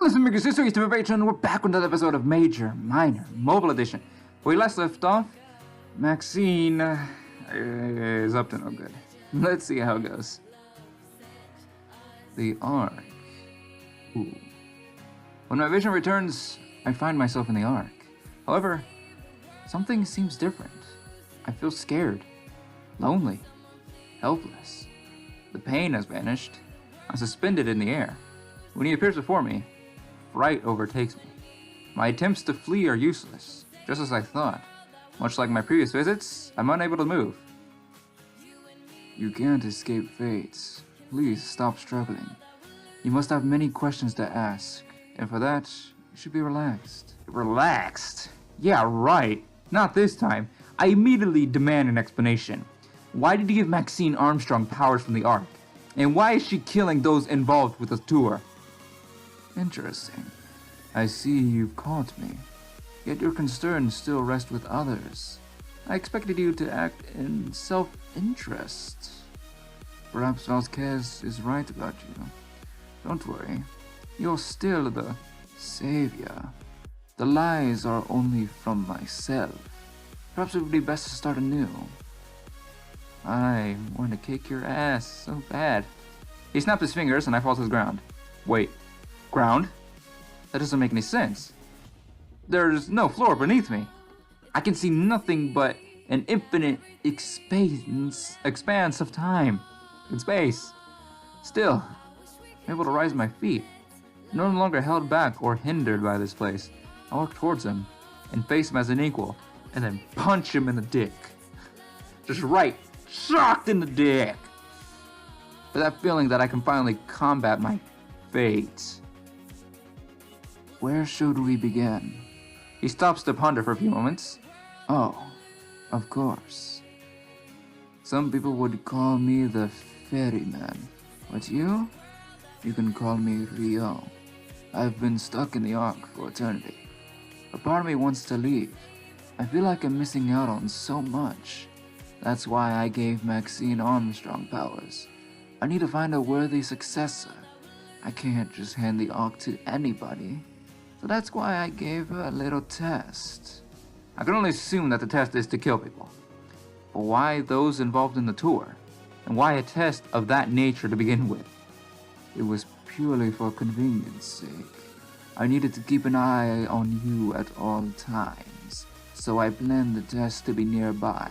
Listen, Mickey's history to patron. We're back with another episode of Major Minor Mobile Edition. Where we last left off, Maxine is up to no good. Let's see how it goes. The Ark. Ooh. When my vision returns, I find myself in the Ark. However, something seems different. I feel scared, lonely, helpless. The pain has vanished. I'm suspended in the air. When he appears before me, fright overtakes me. My attempts to flee are useless, just as I thought. Much like my previous visits, I'm unable to move. You can't escape fate. Please stop struggling. You must have many questions to ask, and for that, you should be relaxed. Relaxed? Yeah, right. Not this time. I immediately demand an explanation. Why did you give Maxine Armstrong powers from the Ark? And why is she killing those involved with the tour? Interesting. I see you've caught me. Yet your concerns still rest with others. I expected you to act in self-interest. Perhaps Vasquez is right about you. Don't worry. You're still the savior. The lies are only from myself. Perhaps it would be best to start anew. I want to kick your ass so bad. He snapped his fingers and I fall to the ground. Wait. Ground? That doesn't make any sense. There's no floor beneath me. I can see nothing but an infinite expanse of time and space. Still, I'm able to rise my feet. No longer held back or hindered by this place. I walk towards him and face him as an equal, and then punch him in the dick. Just right, shocked in the dick. For that feeling that I can finally combat my fate. Where should we begin? He stops to ponder for a few moments. Oh, of course. Some people would call me the ferryman, but you can call me Rio. I've been stuck in the Ark for eternity. A part of me wants to leave. I feel like I'm missing out on so much. That's why I gave Maxine Armstrong powers. I need to find a worthy successor. I can't just hand the Ark to anybody. So that's why I gave her a little test. I can only assume that the test is to kill people. But why those involved in the tour? And why a test of that nature to begin with? It was purely for convenience sake. I needed to keep an eye on you at all times, so I planned the test to be nearby.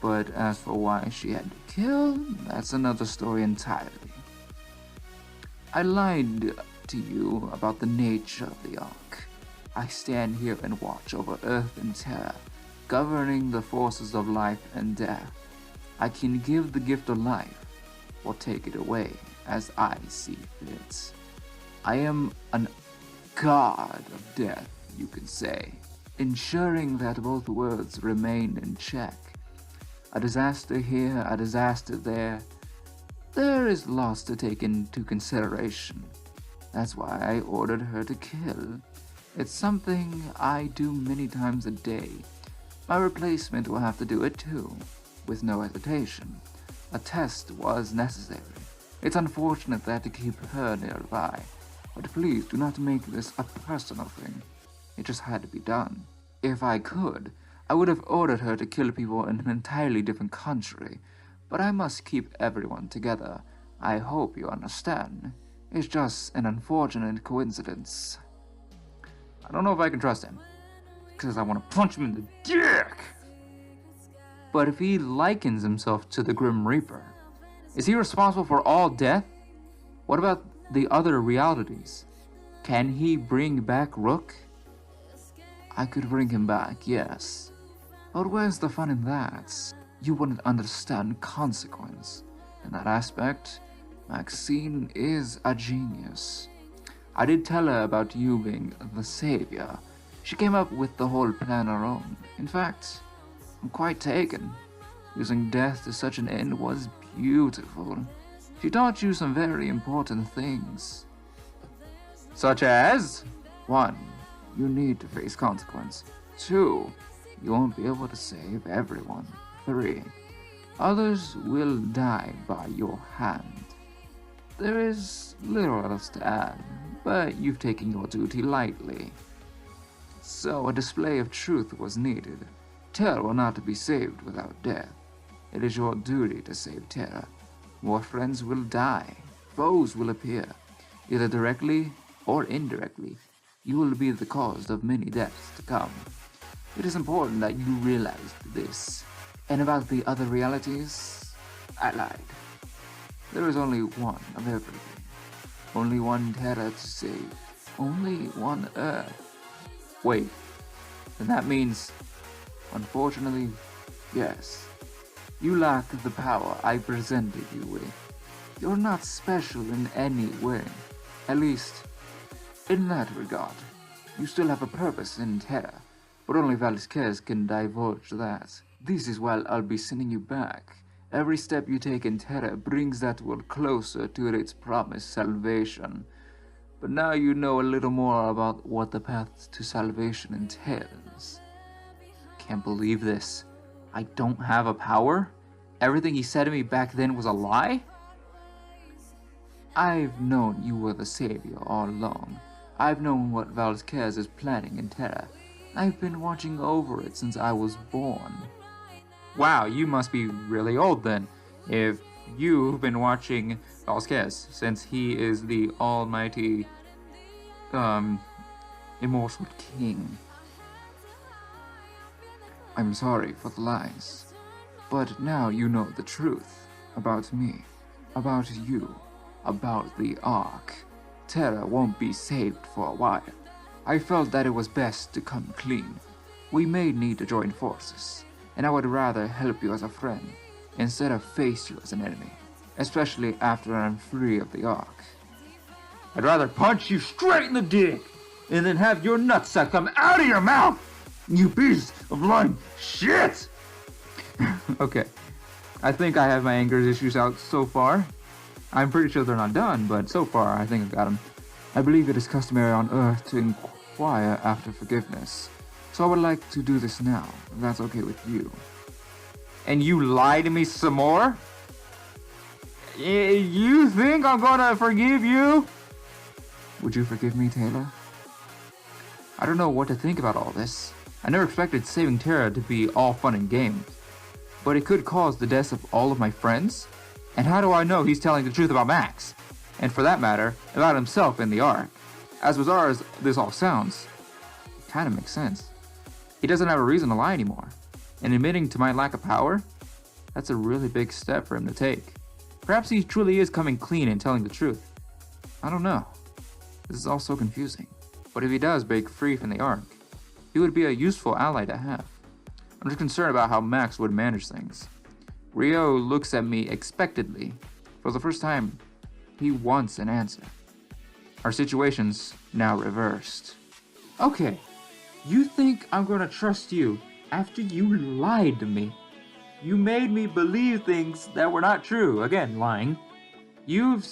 But as for why she had to kill, that's another story entirely. I lied to you about the nature of the Ark. I stand here and watch over Earth and Terra, governing the forces of life and death. I can give the gift of life, or take it away as I see fit. I am an god of death, you can say, ensuring that both worlds remain in check. A disaster here, a disaster there. There is loss to take into consideration. That's why I ordered her to kill. It's something I do many times a day. My replacement will have to do it too, with no hesitation. A test was necessary. It's unfortunate that to keep her nearby, but please do not make this a personal thing. It just had to be done. If I could, I would have ordered her to kill people in an entirely different country, but I must keep everyone together. I hope you understand. It's just an unfortunate coincidence. I don't know if I can trust him, because I want to punch him in the dick! But if he likens himself to the Grim Reaper, is he responsible for all death? What about the other realities? Can he bring back Rook? I could bring him back, yes. But where's the fun in that? You wouldn't understand consequence. In that aspect, Maxine is a genius. I did tell her about you being the savior. She came up with the whole plan her own. In fact, I'm quite taken. Using death to such an end was beautiful. She taught you some very important things. Such as? 1. You need to face consequence. 2. You won't be able to save everyone. 3. Others will die by your hand. There is little else to add, but you've taken your duty lightly. So a display of truth was needed. Terra will not be saved without death. It is your duty to save Terra. More friends will die. Foes will appear. Either directly or indirectly, you will be the cause of many deaths to come. It is important that you realize this. And about the other realities, I lied. There is only one of everything. Only one Terra to save. Only one Earth. Wait, then that means, unfortunately, yes. You lack the power I presented you with. You're not special in any way. At least, in that regard. You still have a purpose in Terra, but only Vasquez can divulge that. This is why I'll be sending you back. Every step you take in Terra brings that world closer to its promised salvation. But now you know a little more about what the path to salvation entails. Can't believe this. I don't have a power? Everything he said to me back then was a lie? I've known you were the savior all along. I've known what Vasquez is planning in Terra. I've been watching over it since I was born. Wow, you must be really old then, if you've been watching Vasquez, since he is the almighty, immortal king. I'm sorry for the lies, but now you know the truth about me, about you, about the Ark. Terra won't be saved for a while. I felt that it was best to come clean. We may need to join forces, and I would rather help you as a friend instead of face you as an enemy, especially after I'm free of the Ark. I'd rather punch you straight in the dick and then have your nutsack come out of your mouth, you piece of lying shit! Okay, I think I have my anger issues out so far. I'm pretty sure they're not done, but so far I think I've got them. I believe it is customary on Earth to inquire after forgiveness, so I would like to do this now, if that's okay with you. And you lie to me some more? You think I'm gonna forgive you? Would you forgive me, Taylor? I don't know what to think about all this. I never expected saving Terra to be all fun and games, but it could cause the deaths of all of my friends. And how do I know he's telling the truth about Max? And for that matter, about himself in the Ark. As bizarre as this all sounds, it kind of makes sense. He doesn't have a reason to lie anymore. And admitting to my lack of power? That's a really big step for him to take. Perhaps he truly is coming clean and telling the truth. I don't know. This is all so confusing. But if he does break free from the Ark, he would be a useful ally to have. I'm just concerned about how Max would manage things. Rio looks at me expectantly. For the first time, he wants an answer. Our situation's now reversed. Okay, you think I'm gonna trust you after you lied to me? You made me believe things that were not true. Again, lying. You've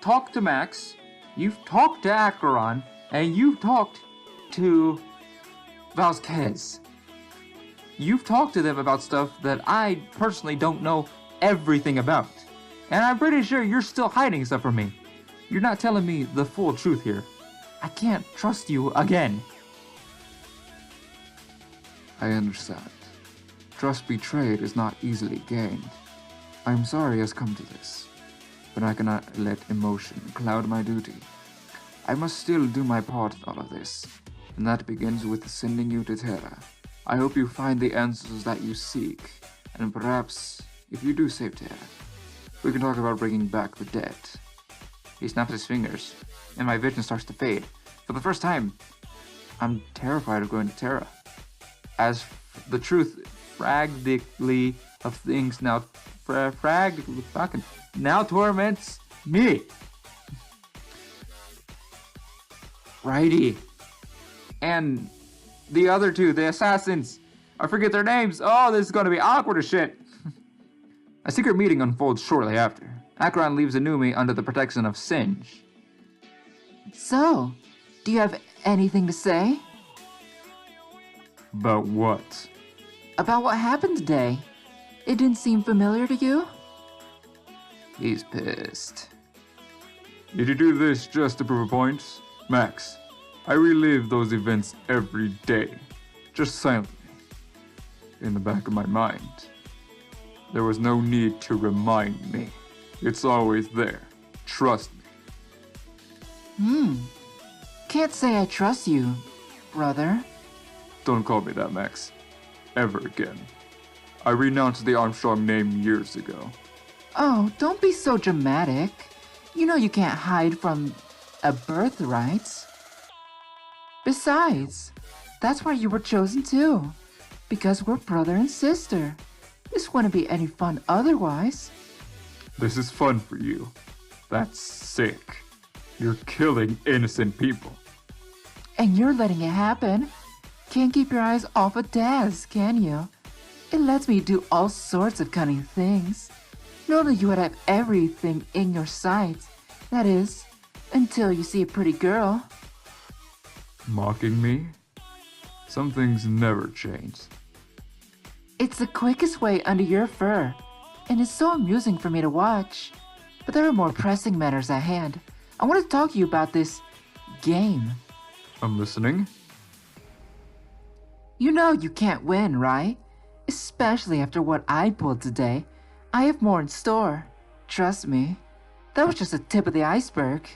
talked to Max, you've talked to Acheron, and you've talked to Vasquez. You've talked to them about stuff that I personally don't know everything about. And I'm pretty sure you're still hiding stuff from me. You're not telling me the full truth here. I can't trust you again. I understand. Trust betrayed is not easily gained. I'm sorry it has come to this, but I cannot let emotion cloud my duty. I must still do my part in all of this, and that begins with sending you to Terra. I hope you find the answers that you seek, and perhaps, if you do save Terra, we can talk about bringing back the dead. He snaps his fingers, and my vision starts to fade. For the first time, I'm terrified of going to Terra, as the truth fragmentally of things now now torments me. Righty. And the other two, the assassins, I forget their names. Oh, this is going to be awkward as shit. A secret meeting unfolds shortly after. Acheron leaves Anumi under the protection of Singe. So, do you have anything to say? About what? About what happened today? It didn't seem familiar to you? He's pissed. Did you do this just to prove a point? Max, I relive those events every day, just silently, in the back of my mind. There was no need to remind me. It's always there. Trust me. Can't say I trust you, brother. Don't call me that, Max. Ever again. I renounced the Armstrong name years ago. Oh, don't be so dramatic. You know you can't hide from a birthright. Besides, that's why you were chosen too. Because we're brother and sister. This wouldn't be any fun otherwise. This is fun for you. That's sick. You're killing innocent people. And you're letting it happen. Can't keep your eyes off of Daz, can you? It lets me do all sorts of cunning things. Normally you would have everything in your sight. That is, until you see a pretty girl. Mocking me? Some things never change. It's the quickest way under your fur, and it's so amusing for me to watch. But there are more pressing matters at hand. I want to talk to you about this game. I'm listening. You know you can't win, right? Especially after what I pulled today. I have more in store. Trust me. That was just the tip of the iceberg.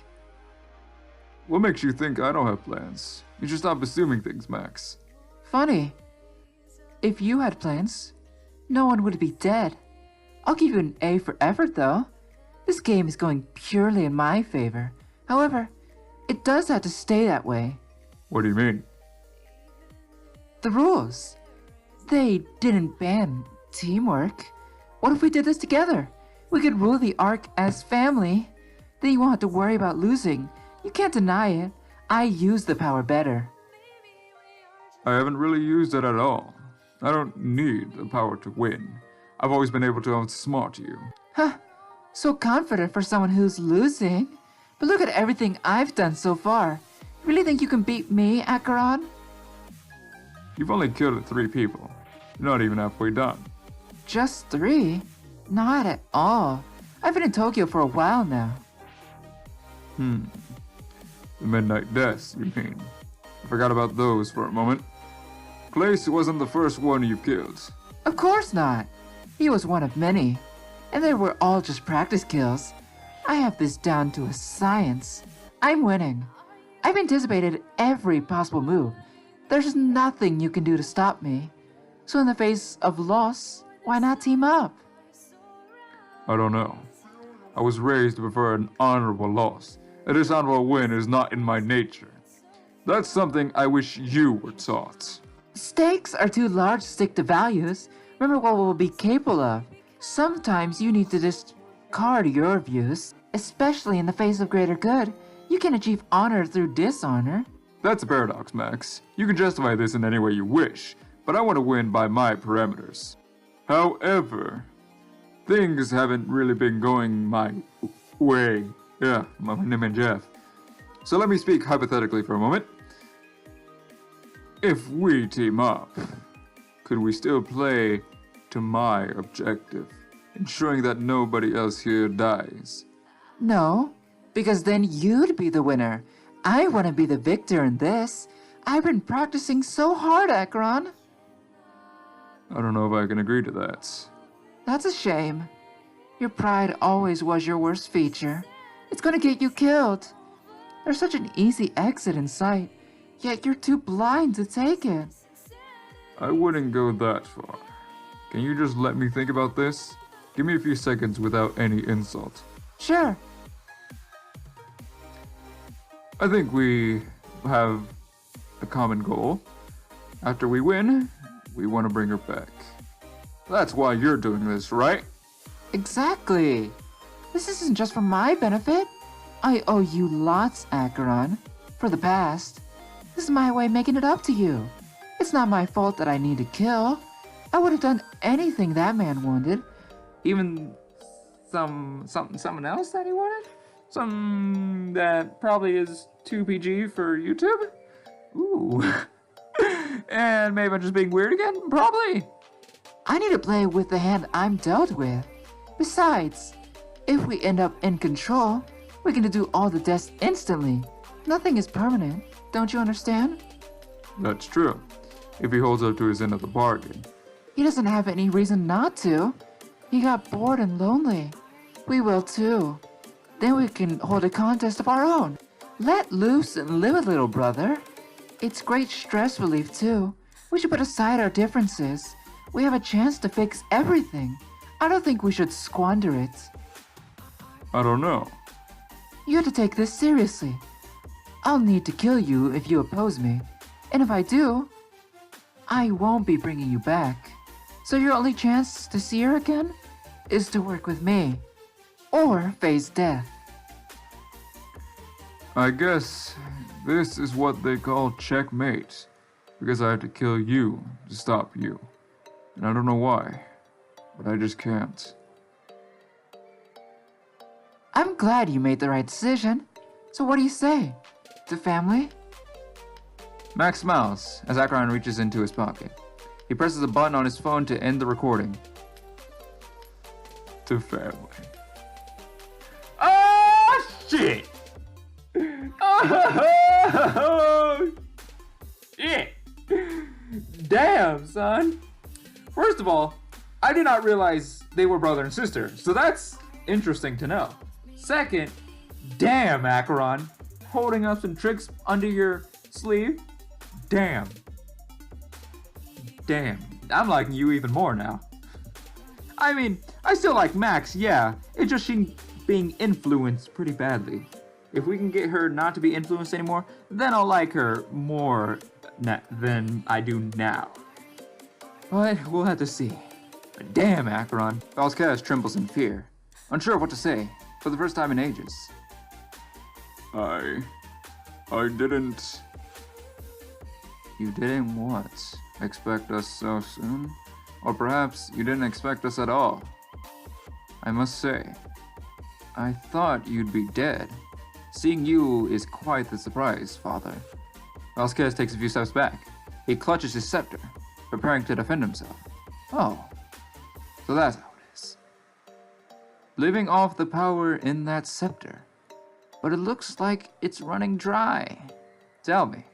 What makes you think I don't have plans? You should stop assuming things, Max. Funny. If you had plans, no one would be dead. I'll give you an A for effort, though. This game is going purely in my favor. However, it does have to stay that way. What do you mean? The rules. They didn't ban teamwork. What if we did this together? We could rule the Ark as family. Then you won't have to worry about losing. You can't deny it. I use the power better. I haven't really used it at all. I don't need the power to win. I've always been able to outsmart you. Huh. So confident for someone who's losing. But look at everything I've done so far. You really think you can beat me, Acheron? You've only killed 3 people. You're not even halfway done. Just 3? Not at all. I've been in Tokyo for a while now. The Midnight Deaths, you mean? I forgot about those for a moment. Clace wasn't the first one you killed. Of course not. He was one of many. And they were all just practice kills. I have this down to a science. I'm winning. I've anticipated every possible move. There's nothing you can do to stop me. So in the face of loss, why not team up? I don't know. I was raised to prefer an honorable loss. A dishonorable win is not in my nature. That's something I wish you were taught. Stakes are too large to stick to values. Remember what we'll be capable of. Sometimes you need to discard your views, especially in the face of greater good. You can achieve honor through dishonor. That's a paradox, Max. You can justify this in any way you wish, but I want to win by my parameters. However, things haven't really been going my way. Yeah, my name is Jeff. So let me speak hypothetically for a moment. If we team up, could we still play to my objective, ensuring that nobody else here dies? No, because then you'd be the winner. I want to be the victor in this. I've been practicing so hard, Acheron. I don't know if I can agree to that. That's a shame. Your pride always was your worst feature. It's gonna get you killed. There's such an easy exit in sight, yet you're too blind to take it. I wouldn't go that far. Can you just let me think about this? Give me a few seconds without any insult. Sure. I think we have a common goal. After we win, we want to bring her back. That's why you're doing this, right? Exactly. This isn't just for my benefit. I owe you lots, Acheron, for the past. This is my way of making it up to you. It's not my fault that I need to kill. I would have done anything that man wanted. Even someone else that he wanted? Some that probably is too PG for YouTube? Ooh. And maybe I'm just being weird again? Probably. I need to play with the hand I'm dealt with. Besides, if we end up in control, We can do all the tests instantly. Nothing is permanent. Don't you understand? That's true, if he holds up to his end of the bargain. He doesn't have any reason not to. He got bored and lonely. We will too. Then we can hold a contest of our own. Let loose and live a little, brother. It's great stress relief too. We should put aside our differences. We have a chance to fix everything. I don't think we should squander it. I don't know. You have to take this seriously. I'll need to kill you if you oppose me. And if I do, I won't be bringing you back. So your only chance to see her again is to work with me. Or face death. I guess this is what they call checkmate. Because I have to kill you to stop you. And I don't know why, but I just can't. I'm glad you made the right decision. So what do you say? To family? Max smiles as Acheron reaches into his pocket. He presses a button on his phone to end the recording. To family. Oh, shit! Oh, shit! Damn, son. First of all, I did not realize they were brother and sister, so that's interesting to know. Second, damn, Acheron. Holding up some tricks under your sleeve? Damn. Damn. I'm liking you even more now. I mean, I still like Max, yeah. It's just she being influenced pretty badly. If we can get her not to be influenced anymore, then I'll like her more than I do now. But we'll have to see. But damn, Acheron. Valskaz trembles in fear, unsure of what to say, for the first time in ages. I didn't... You didn't what? Expect us so soon? Or perhaps you didn't expect us at all? I must say, I thought you'd be dead. Seeing you is quite the surprise, Father. Valskaz takes a few steps back. He clutches his scepter, preparing to defend himself. Oh, so that's how it is. Living off the power in that scepter. But it looks like it's running dry. Tell me,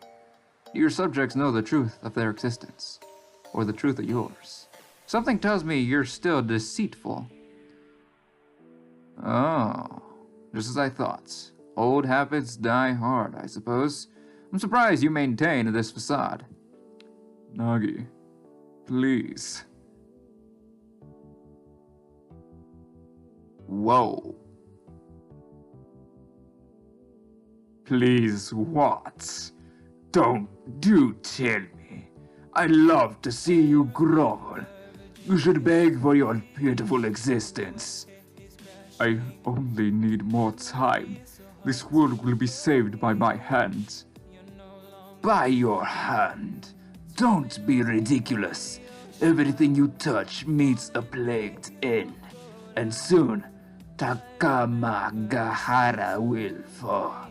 do your subjects know the truth of their existence? Or the truth of yours? Something tells me you're still deceitful. Oh, just as I thought. Old habits die hard, I suppose. I'm surprised you maintain this facade. Nagi, please. Whoa. Please what? Don't do tell me. I love to see you grovel. You should beg for your pitiful existence. I only need more time. This world will be saved by my hand. By your hand? Don't be ridiculous. Everything you touch meets a plagued end. And soon, Takamagahara will fall.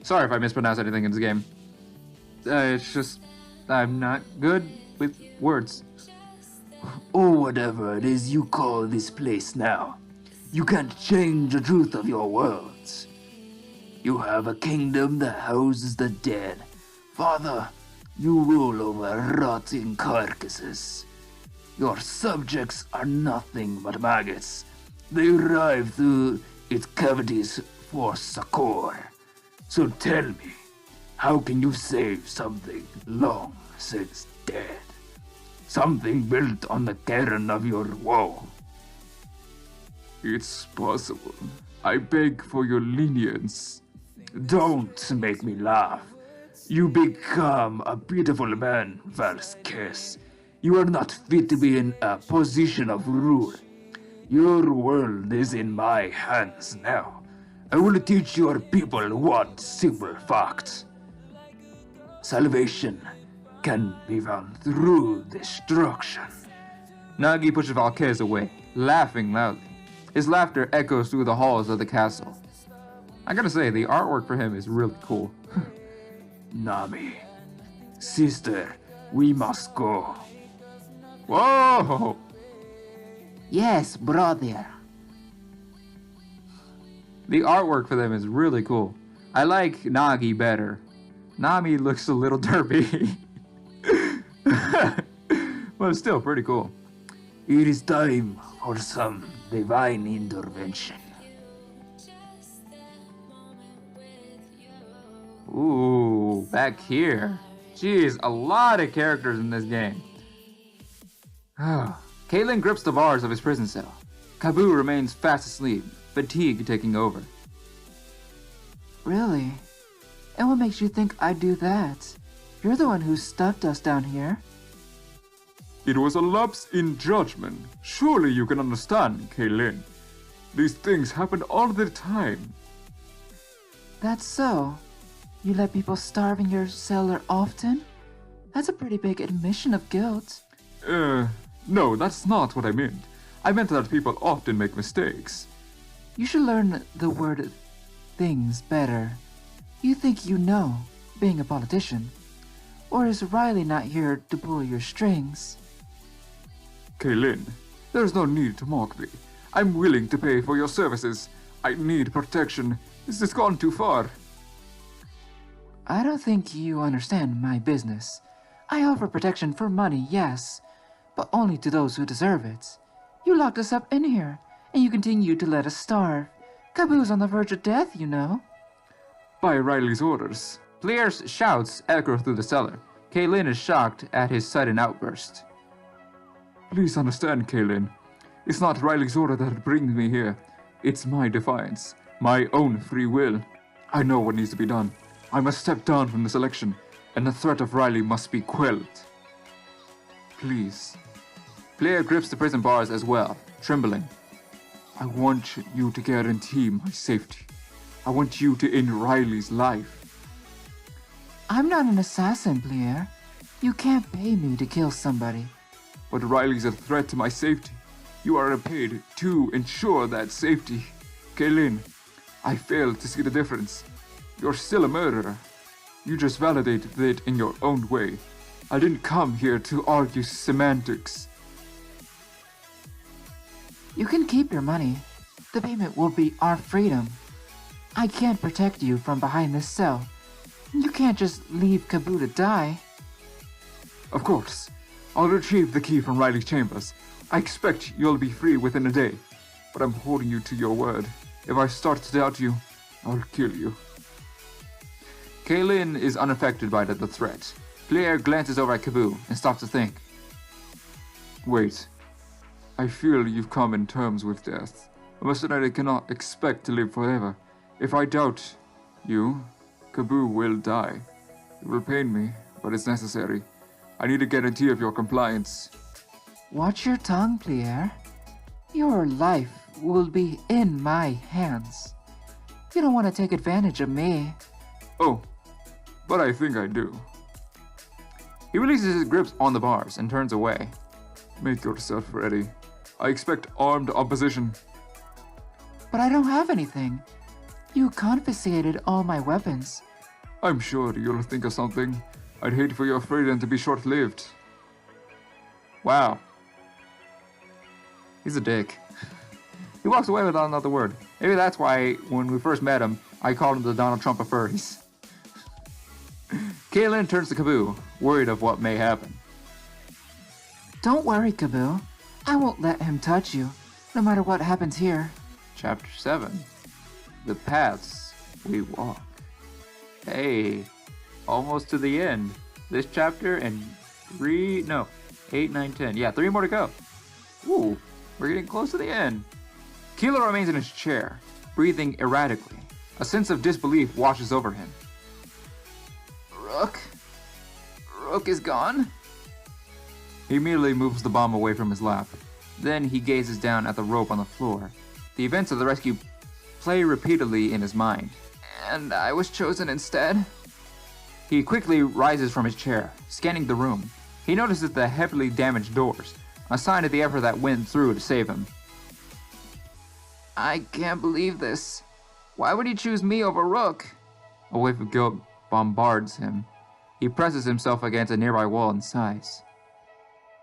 Sorry if I mispronounced anything in this game. It's just, I'm not good with words. Or whatever it is you call this place now. You can't change the truth of your worlds. You have a kingdom that houses the dead. Father, you rule over rotting carcasses. Your subjects are nothing but maggots. They arrive through its cavities for succor. So tell me, how can you save something long since dead? Something built on the cairn of your woe. It's possible. I beg for your lenience. Don't make me laugh. You become a beautiful man, Valskaz. You are not fit to be in a position of rule. Your world is in my hands now. I will teach your people one simple fact. Salvation can be found through destruction. Nagi pushes Valskaz away, laughing loudly. His laughter echoes through the halls of the castle. I gotta say, the artwork for him is really cool. Nami, sister, we must go. Whoa! Yes, brother. The artwork for them is really cool. I like Nagi better. Nami looks a little derpy. But still pretty cool. It is time for some divine intervention. Ooh, back here. Jeez, a lot of characters in this game. Caitlin grips the bars of his prison cell. Kaboo remains fast asleep, fatigue taking over. Really? And what makes you think I'd do that? You're the one who stuffed us down here. It was a lapse in judgment. Surely you can understand, Kaylin. These things happen all the time. That's so. You let people starve in your cellar often? That's a pretty big admission of guilt. No, that's not what I meant. I meant that people often make mistakes. You should learn the word things better. You think you know, being a politician. Or is Riley not here to pull your strings? Kaylin, there's no need to mock me. I'm willing to pay for your services. I need protection. This has gone too far. I don't think you understand my business. I offer protection for money, yes, but only to those who deserve it. You locked us up in here, and you continue to let us starve. Kaboo's on the verge of death, you know. By Riley's orders. Pliers' shouts echo through the cellar. Kaylin is shocked at his sudden outburst. Please understand, Kaylin. It's not Riley's order that brings me here. It's my defiance, my own free will. I know what needs to be done. I must step down from this election, and the threat of Riley must be quelled. Please. Plier grips the prison bars as well, trembling. I want you to guarantee my safety. I want you to end Riley's life. I'm not an assassin, Plier. You can't pay me to kill somebody. But Riley's a threat to my safety. You are paid to ensure that safety. Kaylin, I fail to see the difference. You're still a murderer. You just validated it in your own way. I didn't come here to argue semantics. You can keep your money. The payment will be our freedom. I can't protect you from behind this cell. You can't just leave Kaboo to die. Of course. I'll retrieve the key from Riley's chambers. I expect you'll be free within a day. But I'm holding you to your word. If I start to doubt you, I'll kill you. Kaylin is unaffected by the threat. Plier glances over at Kaboo and stops to think. Wait. I feel you've come in terms with death. A mercenary cannot expect to live forever. If I doubt you, Kaboo will die. It will pain me, but it's necessary. I need a guarantee of your compliance. Watch your tongue, Plier. Your life will be in my hands. You don't want to take advantage of me. Oh, but I think I do. He releases his grips on the bars and turns away. Make yourself ready. I expect armed opposition. But I don't have anything. You confiscated all my weapons. I'm sure you'll think of something. I'd hate for your freedom to be short-lived. Wow. He's a dick. He walks away without another word. Maybe that's why, when we first met him, I called him the Donald Trump of furries. Kaylin turns to Kaboo, worried of what may happen. Don't worry, Kaboo. I won't let him touch you, no matter what happens here. Chapter 7. The Paths We Walk. Hey, almost to the end. This chapter and 8, 9, 10. Yeah, 3 more to go. Ooh, we're getting close to the end. Kilo remains in his chair, breathing erratically. A sense of disbelief washes over him. Rook? Rook is gone? He immediately moves the bomb away from his lap. Then he gazes down at the rope on the floor. The events of the rescue play repeatedly in his mind. And I was chosen instead? He quickly rises from his chair, scanning the room. He notices the heavily damaged doors, a sign of the effort that went through to save him. I can't believe this. Why would he choose me over Rook? A wave of guilt bombards him. He presses himself against a nearby wall and sighs.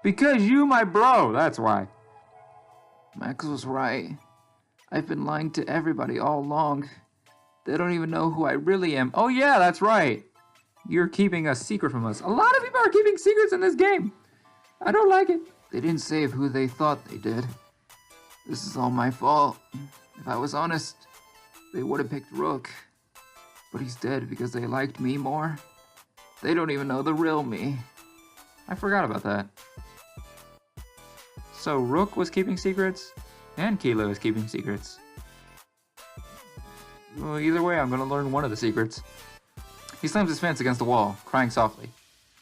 Because you, my bro, that's why. Max was right. I've been lying to everybody all along. They don't even know who I really am. Oh yeah, that's right. You're keeping a secret from us. A lot of people are keeping secrets in this game. I don't like it. They didn't save who they thought they did. This is all my fault. If I was honest, they would have picked Rook. But he's dead because they liked me more. They don't even know the real me. I forgot about that. So Rook was keeping secrets, and Keela was keeping secrets. Well, either way, I'm gonna learn one of the secrets. He slams his fence against the wall, crying softly.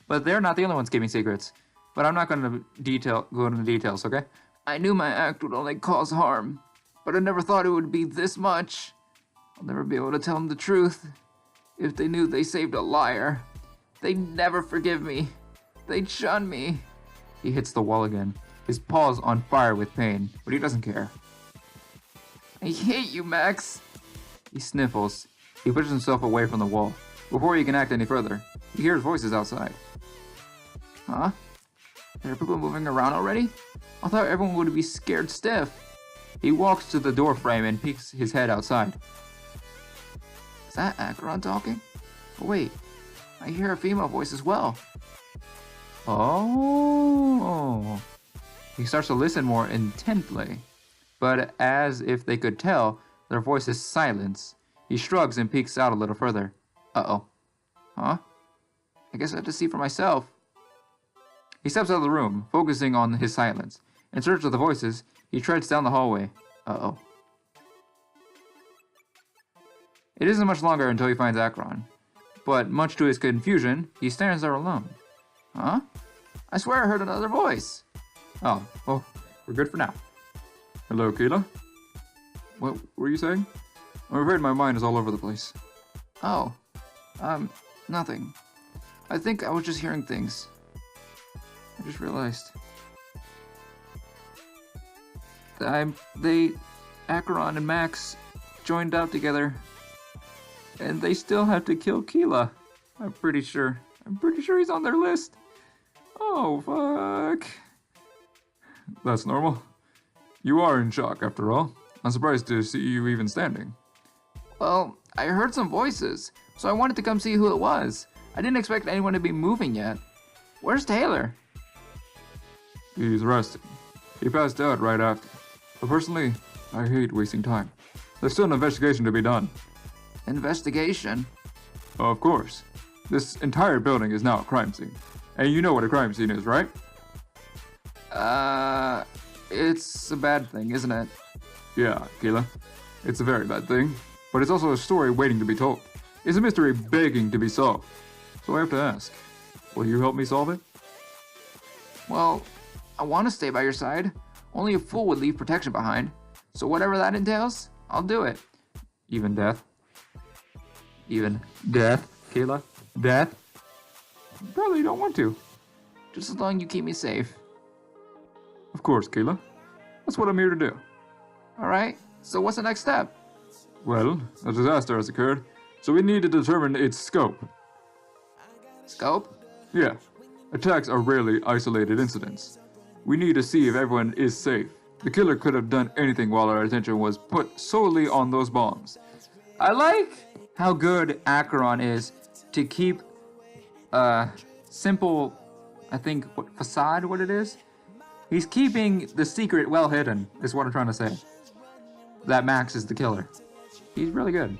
But they're not the only ones keeping secrets. But I'm not gonna go into details, okay? I knew my act would only cause harm, but I never thought it would be this much. I'll never be able to tell them the truth. If they knew they saved a liar, they'd never forgive me. They'd shun me. He hits the wall again, his paws on fire with pain, but he doesn't care. I hate you, Max. He sniffles. He pushes himself away from the wall. Before he can act any further, he hears voices outside. Huh? There are people moving around already? I thought everyone would be scared stiff. He walks to the door frame and peeks his head outside. Is that Acheron talking? Oh wait, I hear a female voice as well. Oh. He starts to listen more intently, but as if they could tell, their voice is silence. He shrugs and peeks out a little further. Uh-oh. Huh? I guess I have to see for myself. He steps out of the room, focusing on his silence. In search of the voices, he treads down the hallway. Uh-oh. It isn't much longer until he finds Acheron. But much to his confusion, he stands there alone. Huh? I swear I heard another voice. Oh, well, we're good for now. Hello, Keela? What were you saying? I'm afraid my mind is all over the place. Oh, nothing. I think I was just hearing things. I just realized. Acheron and Max joined up together. And they still have to kill Keela. I'm pretty sure he's on their list. Oh, fuck. That's normal. You are in shock, after all. I'm surprised to see you even standing. Well, I heard some voices, so I wanted to come see who it was. I didn't expect anyone to be moving yet. Where's Taylor? He's resting. He passed out right after. But personally, I hate wasting time. There's still an investigation to be done. Investigation? Of course. This entire building is now a crime scene. And you know what a crime scene is, right? It's a bad thing, isn't it? Yeah, Keela. It's a very bad thing. But it's also a story waiting to be told. It's a mystery begging to be solved. So I have to ask, will you help me solve it? Well, I want to stay by your side. Only a fool would leave protection behind. So whatever that entails, I'll do it. Even death? Even death, Keela? Death? Probably don't want to. Just as long as you keep me safe. Of course, Keela. That's what I'm here to do. Alright, so what's the next step? Well, a disaster has occurred, so we need to determine its scope. Scope? Yeah. Attacks are rarely isolated incidents. We need to see if everyone is safe. The killer could have done anything while our attention was put solely on those bombs. I like how good Acheron is to keep simple, I think, facade, what it is? He's keeping the secret well hidden, is what I'm trying to say. That Max is the killer. He's really good.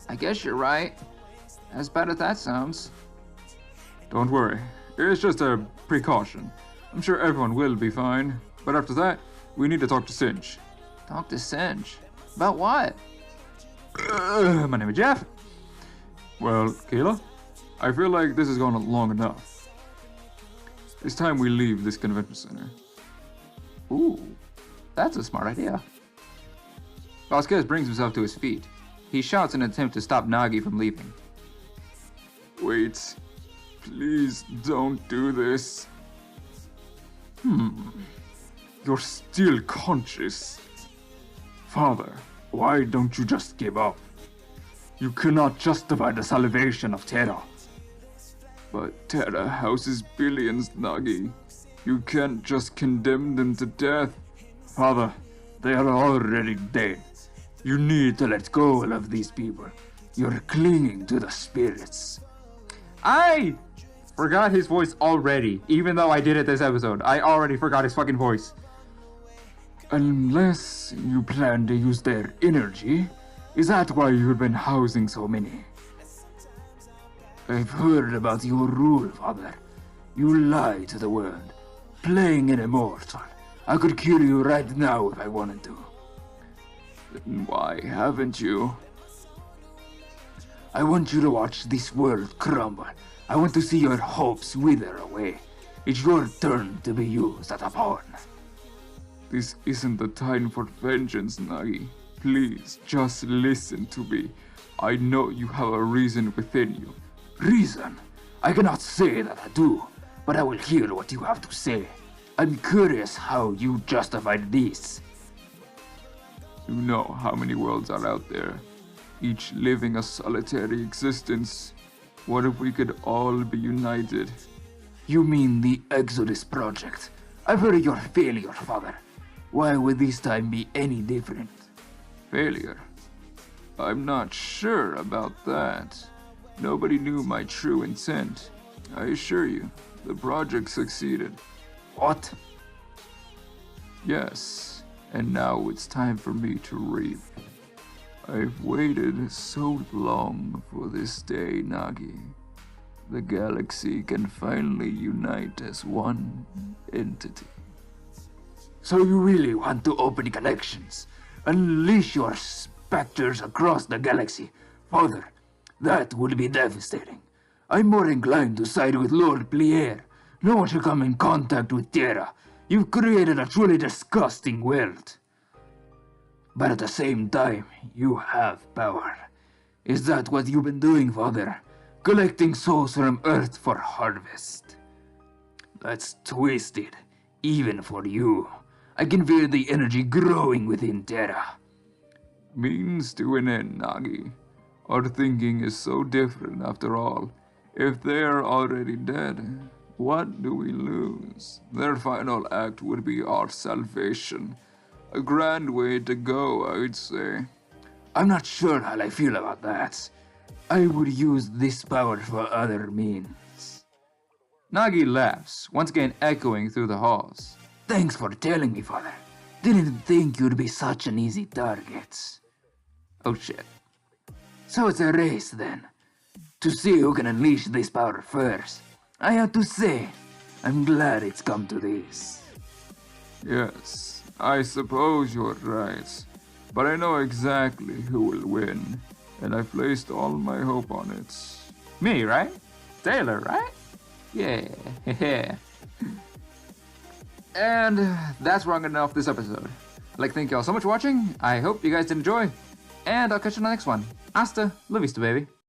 I guess you're right. As bad as that sounds. Don't worry. It's just a precaution. I'm sure everyone will be fine. But after that, we need to talk to Singe. Talk to Singe? About what? My name is Jeff. Well, Keela, I feel like this has gone long enough. It's time we leave this convention center. Ooh, that's a smart idea. Vasquez brings himself to his feet. He shouts in an attempt to stop Nagi from leaving. Wait. Please don't do this. You're still conscious. Father, why don't you just give up? You cannot justify the salvation of Terra. But Terra houses billions, Nagi. You can't just condemn them to death. Father, they are already dead. You need to let go of these people. You're clinging to the spirits. I forgot his voice already, even though I did it this episode. I already forgot his fucking voice. Unless you plan to use their energy, is that why you've been housing so many? I've heard about your rule, Father. You lie to the world, playing an immortal. I could kill you right now if I wanted to. Then why haven't you? I want you to watch this world crumble. I want to see your hopes wither away. It's your turn to be used as a pawn. This isn't the time for vengeance, Nagi. Please, just listen to me. I know you have a reason within you. Reason? I cannot say that I do, but I will hear what you have to say. I'm curious how you justified this. You know how many worlds are out there, each living a solitary existence. What if we could all be united? You mean the Exodus Project? I've heard of your failure, Father. Why would this time be any different? Failure? I'm not sure about that. Nobody knew my true intent. I assure you, the project succeeded. What? Yes, and now it's time for me to reap. I've waited so long for this day, Nagi. The galaxy can finally unite as one entity. So you really want to open connections? Unleash your specters across the galaxy? Father, that would be devastating. I'm more inclined to side with Lord Plier. No one should come in contact with Terra. You've created a truly disgusting world. But at the same time, you have power. Is that what you've been doing, Father? Collecting souls from Earth for harvest? That's twisted, even for you. I can feel the energy growing within Terra. Means to an end, Nagi. Our thinking is so different after all. If they're already dead, what do we lose? Their final act would be our salvation. A grand way to go, I'd say. I'm not sure how I feel about that. I would use this power for other means. Nagi laughs, once again echoing through the halls. Thanks for telling me, Father. Didn't think you'd be such an easy target. Oh shit. So it's a race then. To see who can unleash this power first. I have to say, I'm glad it's come to this. Yes, I suppose you're right. But I know exactly who will win, and I placed all my hope on it. Me, right? Taylor, right? Yeah. And that's where I'm gonna end off this episode. I'd like to thank y'all so much for watching. I hope you guys did enjoy. And I'll catch you on the next one. Hasta la vista, baby.